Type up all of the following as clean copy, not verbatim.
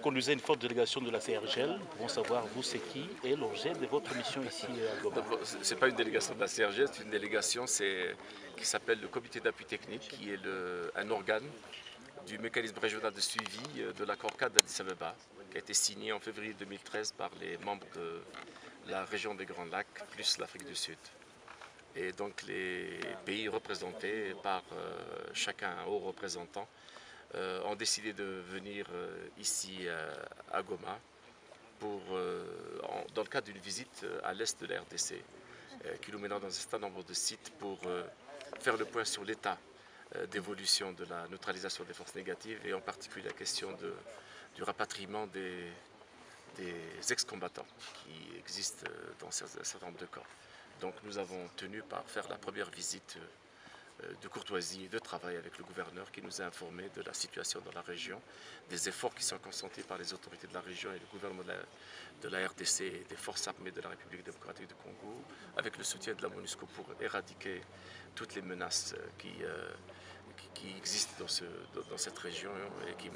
conduisez une forte délégation de la CRGL. Nous pouvons savoir, vous, c'est qui et l'objet de votre mission ici à Goma. Ce n'est pas une délégation de la CRG, c'est une délégation qui s'appelle le Comité d'appui technique, qui est un organe du mécanisme régional de suivi de l'accord cadre d'Addis Abeba, qui a été signé en février 2013 par les membres de la région des Grands Lacs, plus l'Afrique du Sud. Et donc les pays représentés par chacun un haut représentant ont décidé de venir ici à Goma dans le cadre d'une visite à l'est de la RDC, qui nous mènera dans un certain nombre de sites pour faire le point sur l'état d'évolution de la neutralisation des forces négatives et en particulier la question du rapatriement des ex-combattants qui existent dans un certain nombre de cas. Donc nous avons tenu par faire la première visite de courtoisie et de travail avec le gouverneur qui nous a informé de la situation dans la région, des efforts qui sont consentis par les autorités de la région et le gouvernement de la RDC et des forces armées de la République démocratique du Congo, avec le soutien de la MONUSCO pour éradiquer toutes les menaces qui existent dans cette région et qui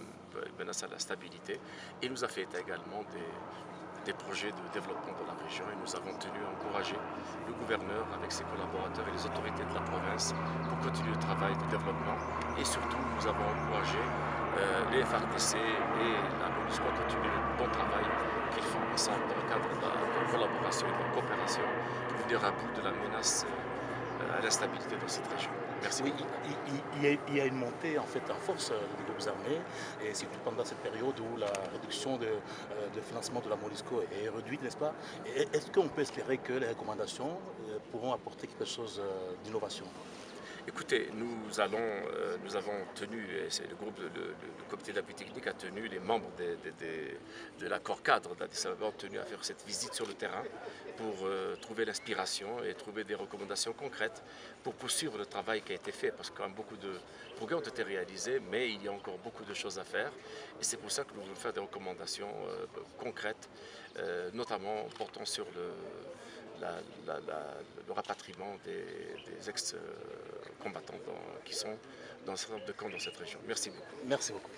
menacent à la stabilité. Et nous a fait état également des projets de développement dans la région et nous avons tenu à encourager le gouverneur avec ses collaborateurs et les autorités de la province pour continuer le travail de développement et surtout nous avons encouragé les FARDC et la MONUSCO à continuer le bon travail qu'ils font ensemble dans le cadre de la collaboration et de la coopération pour venir à bout de la menace à l'instabilité dans cette région. Merci. Oui, il y a une montée en fait en force des groupes armés, et surtout pendant cette période où la réduction de financement de la MONUSCO est réduite, n'est-ce pas? Est-ce qu'on peut espérer que les recommandations pourront apporter quelque chose d'innovation? Écoutez, nous avons tenu, c'est le comité d'appui technique a tenu, les membres de l'accord cadre d'Addis Abeba ont tenu à faire cette visite sur le terrain pour trouver l'inspiration et trouver des recommandations concrètes pour poursuivre le travail qui a été fait, parce que beaucoup de progrès ont été réalisés, mais il y a encore beaucoup de choses à faire et c'est pour ça que nous voulons faire des recommandations concrètes, notamment portant sur le rapatriement des ex-combattants qui sont dans un certain nombre de camps dans cette région. Merci beaucoup. Merci beaucoup.